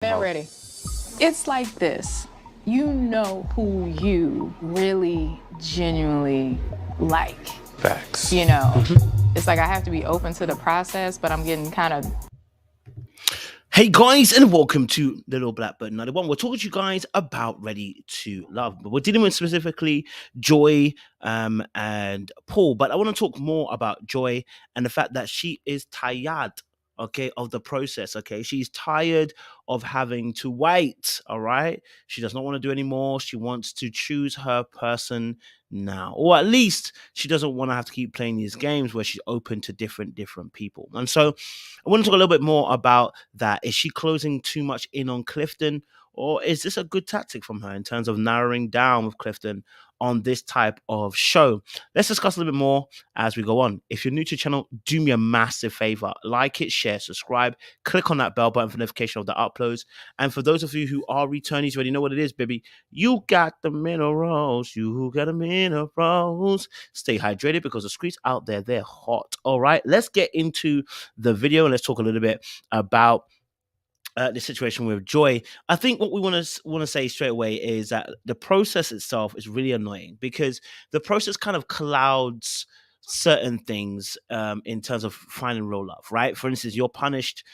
Man, ready. It's like this. You know who you really, genuinely like. Facts. You know, it's like I have to be open to the process, but I'm getting kind of. Hey guys, and welcome to Little Blackbird 91. We're talking to you guys about Ready to Love, but we're dealing with specifically Joy and Paul. But I want to talk more about Joy and the fact that she is tired, okay, of the process. Okay, she's tired of having to wait. All right, she does not want to do anymore. She wants to choose her person now, or at least she doesn't want to have to keep playing these games where she's open to different people. And so I want to talk a little bit more about that. Is she closing too much in on Clifton, or is this a good tactic from her in terms of narrowing down with Clifton on this type of show? Let's discuss a little bit more as we go on. If you're new to the channel, do me a massive favor: like it, share, subscribe, click on that bell button for notification of the uploads. And for those of you who are returnees, you already know what it is, baby. You got the minerals. You got the minerals. Stay hydrated because the streets out there, they're hot. All right, let's get into the video and let's talk a little bit about the situation with Joy. I think what we want to say straight away is that the process itself is really annoying because the process kind of clouds certain things in terms of finding real love, right? For instance, you're punished.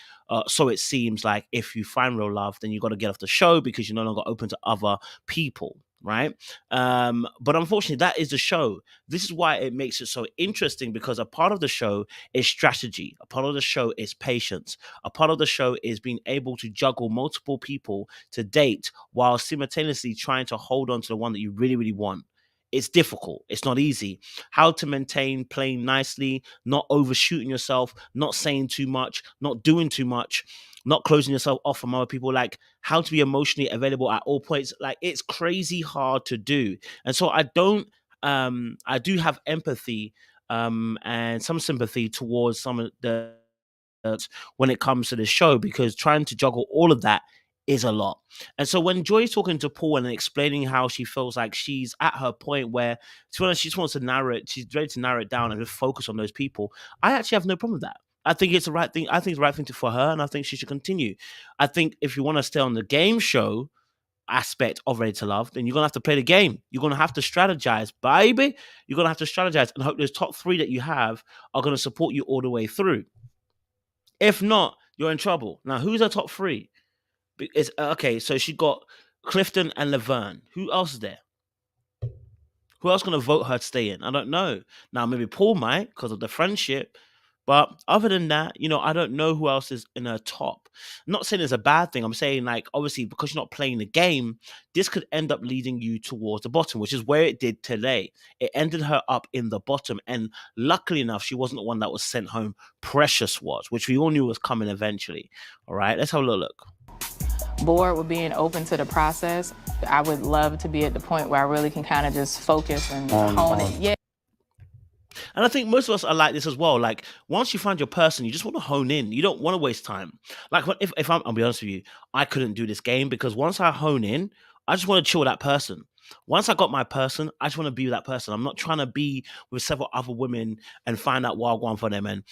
So it seems like if you find real love, then you got to get off the show because you're no longer open to other people, right? But unfortunately, that is the show. This is why it makes it so interesting, because a part of the show is strategy, a part of the show is patience, a part of the show is being able to juggle multiple people to date while simultaneously trying to hold on to the one that you really, really want. It's difficult. It's not easy. How to maintain playing nicely, not overshooting yourself, not saying too much, not doing too much, not closing yourself off from other people, like how to be emotionally available at all points. Like, it's crazy hard to do. And so I do have empathy and some sympathy towards some of the when it comes to the show, because trying to juggle all of that is a lot. And so when Joy's talking to Paul and explaining how she feels like she's at her point where, to be honest, she just wants to narrow it, she's ready to narrow it down and just focus on those people, I actually have no problem with that. I think it's the right thing. I think it's the right thing for her, and I think she should continue. I think if you want to stay on the game show aspect of Ready to Love, then you're gonna have to play the game. You're gonna have to strategize, baby. You're gonna have to strategize and hope those top three that you have are gonna support you all the way through. If not, you're in trouble. Now, who's her top three? It's okay. So she got Clifton and Laverne. Who else is there? Who else gonna vote her to stay in? I don't know. Now maybe Paul might because of the friendship, but other than that, I don't know who else is in her top. I'm not saying it's a bad thing. I'm saying, like, obviously because you're not playing the game, this could end up leading you towards the bottom, which is where it did today. It ended her up in the bottom, and luckily enough, she wasn't the one that was sent home. Precious was, which we all knew was coming eventually. All right, let's have a little look. Bored with being open to the process. I would love to be at the point where I really can kind of just focus and hone it. Yeah. And I think most of us are like this as well. Like, once you find your person, you just want to hone in. You don't want to waste time. Like, if I'll be honest with you, I couldn't do this game because once I hone in, I just want to chill with that person. Once I got my person, I just want to be with that person. I'm not trying to be with several other women and find out what I want for them and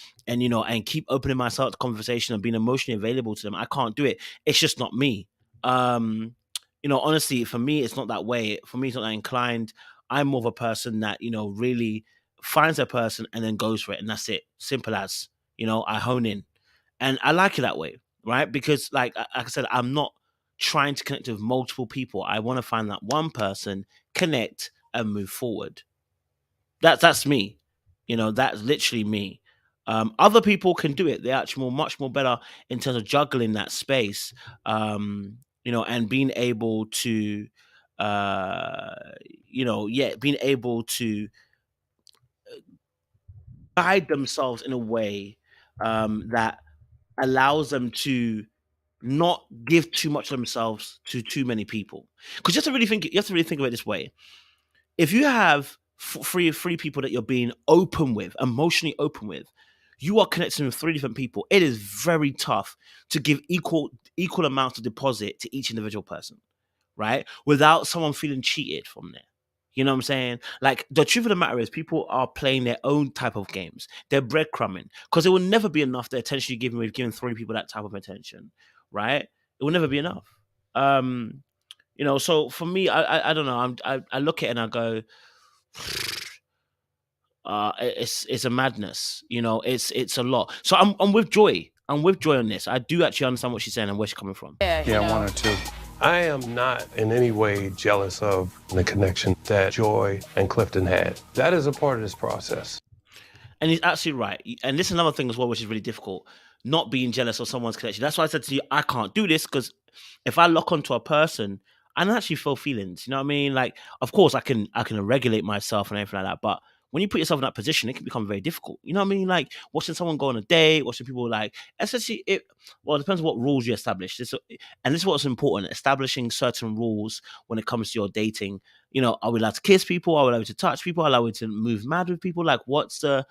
keep opening myself to conversation and being emotionally available to them. I can't do it. It's just not me. Honestly, for me, it's not that way. For me, it's not that inclined. I'm more of a person that, really finds a person and then goes for it, and that's it. Simple as, I hone in, and I like it that way, right? Because like I said, I'm not trying to connect with multiple people. I want to find that one person, connect, and move forward. That's me. That's literally me. Other people can do it. They're actually much more better in terms of juggling that space, and being able to, being able to guide themselves in a way that allows them to not give too much of themselves to too many people. Because you have to really think of it this way: if you have three people that you're being open with, emotionally open with, you are connecting with three different people. It is very tough to give equal amounts of deposit to each individual person, right? Without someone feeling cheated from there. You know what I'm saying? Like, the truth of the matter is, people are playing their own type of games. They're breadcrumbing because it will never be enough the attention you're giving with giving three people that type of attention, right? It it will never be enough. So for me, I don't know. I look at it and I go, it's a madness. It's a lot. So I'm with Joy. I'm with Joy on this. I do actually understand what she's saying and where she's coming from. Yeah, one or two. I am not in any way jealous of the connection that Joy and Clifton had. That is a part of this process. And he's absolutely right. And this is another thing as well, which is really difficult, not being jealous of someone's connection. That's why I said to you, I can't do this, because if I lock onto a person, I don't actually feel feelings. You know what I mean? Like, of course, I can regulate myself and everything like that. But when you put yourself in that position, it can become very difficult. You know what I mean? Like watching someone go on a date, watching people especially it depends on what rules you establish. And this is what's important, establishing certain rules when it comes to your dating. Are we allowed to kiss people? Are we allowed to touch people? Are we allowed to move mad with people? Like, what's the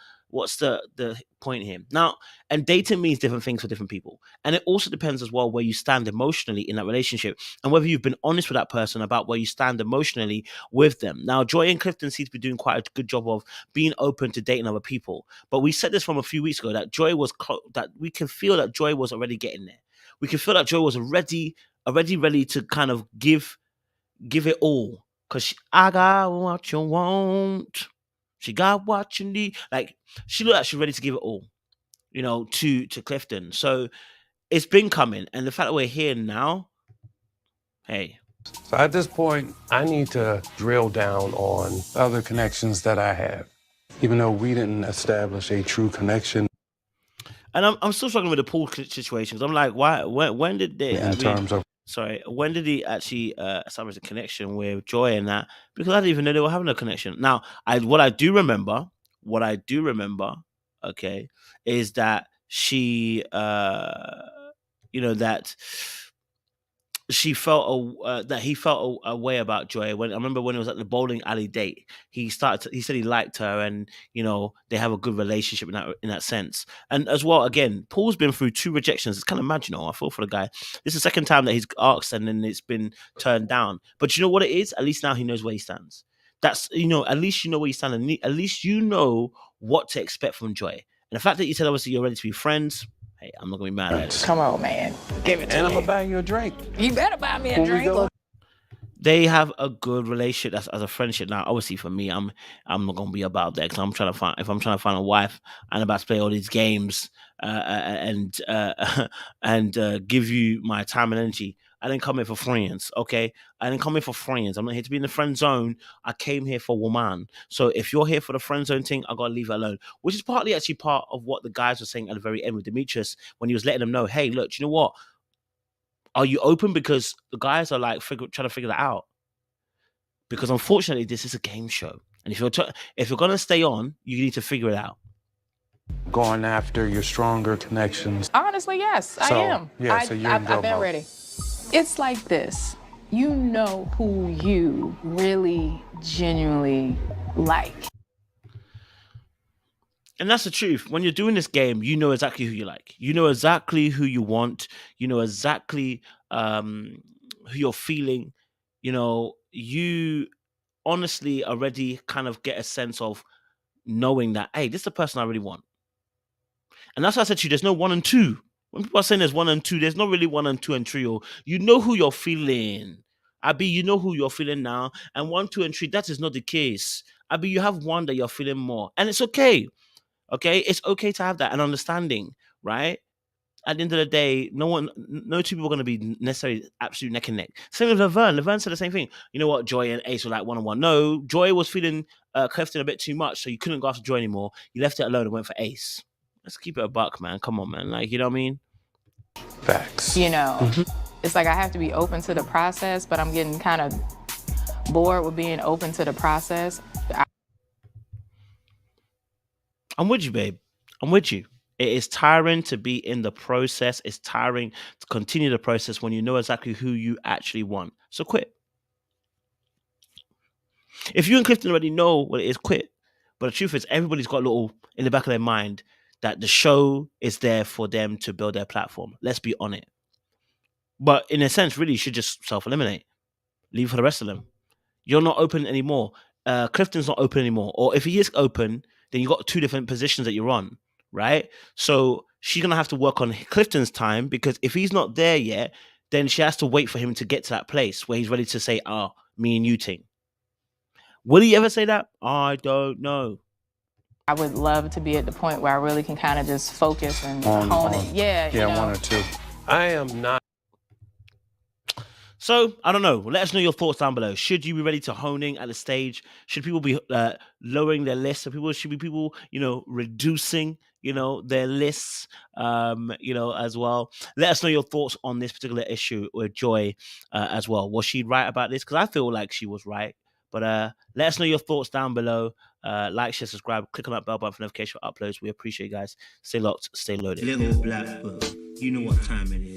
point here? Now, and dating means different things for different people. And it also depends as well where you stand emotionally in that relationship and whether you've been honest with that person about where you stand emotionally with them. Now, Joy and Clifton seem to be doing quite a good job of being open to dating other people. But we said this from a few weeks ago, that that we can feel that Joy was already getting there. We can feel that Joy was already ready to kind of give it all. Because I got what you want. She got what you need. Like, she looked like she's ready to give it all, to Clifton. So it's been coming. And the fact that we're here now, hey. So at this point, I need to drill down on other connections that I have, even though we didn't establish a true connection. And I'm still struggling with the Paul situations. I'm like, why? When did they? When did he actually establish a connection with Joy and that? Because I didn't even know they were having a connection. Now, what I do remember, okay, is that she, that she felt that he felt a way about Joy. When I remember when it was at the bowling alley date, he said he liked her, and they have a good relationship in that sense. And as well, again, Paul's been through 2 rejections. It's kind of mad, I feel for the guy. This is the second time that he's asked and then it's been turned down. But you know what it is? At least now he knows where he stands. That's at least you know where you stand, and at least you know what to expect from Joy. And the fact that you said obviously you're ready to be friends. Hey, I'm not gonna be mad at it. Come on, man. Give it to me. And I'm gonna buy you a drink. You better buy me a drink. They have a good relationship as a friendship. Now, obviously, for me, I'm not gonna be about that, because I'm trying to find a wife and about to play all these games and give you my time and energy. I didn't come here for friends, okay? I didn't come here for friends. I'm not here to be in the friend zone. I came here for woman. So if you're here for the friend zone thing, I gotta leave it alone. Which is partly actually part of what the guys were saying at the very end with Demetrius, when he was letting them know, hey, look, you know what? Are you open? Because the guys are like trying to figure that out. Because unfortunately, this is a game show, and if you're gonna stay on, you need to figure it out. Going after your stronger connections. Honestly, yes, I am. Yeah, so you're in I've been ready. It's like this. You know who you really, genuinely like. And that's the truth. When you're doing this game, you know exactly who you like. You know exactly who you want. You know exactly who you're feeling. You honestly already kind of get a sense of knowing that, hey, this is the person I really want. And that's why I said to you, there's no 1 and 2. When people are saying there's 1 and 2, there's not really 1 and 2 and 3. You know who you're feeling. Abby, you know who you're feeling now. And 1, 2, and 3, that is not the case. Abby, you have one that you're feeling more. And it's okay. Okay? It's okay to have that, and understanding, right? At the end of the day, no 2 people are going to be necessarily absolute neck and neck. Same with Laverne. Laverne said the same thing. You know what? Joy and Ace were like 1-on-1. No, Joy was feeling Clifton a bit too much, so you couldn't go after Joy anymore. You left it alone and went for Ace. Let's keep it a buck, man. Come on, man. Like, you know what I mean? Facts. It's like I have to be open to the process, but I'm getting kind of bored with being open to the process. I'm with you, babe. I'm with you. It is tiring to be in the process. It's tiring to continue the process when you know exactly who you actually want. So quit. If you and Clifton already know what it is, quit. But the truth is, everybody's got a little in the back of their mind that the show is there for them to build their platform. Let's be on it. But in a sense, really, you should just self-eliminate. Leave for the rest of them. You're not open anymore. Clifton's not open anymore. Or if he is open, then you've got 2 different positions that you're on, right? So she's going to have to work on Clifton's time, because if he's not there yet, then she has to wait for him to get to that place where he's ready to say, me and you ting. Will he ever say that? I don't know. I would love to be at the point where I really can kind of just focus and hone it. Yeah, you know? one or two. I am not. So, I don't know. Let us know your thoughts down below. Should you be ready to honing at the stage? Should people be lowering their lists? Should people, reducing, their lists, as well? Let us know your thoughts on this particular issue with Joy as well. Was she right about this? Because I feel like she was right. But let us know your thoughts down below. Like, share, subscribe, click on that bell button for notification for uploads. We appreciate you guys. Stay locked, stay loaded. Little black book. You know what time it is.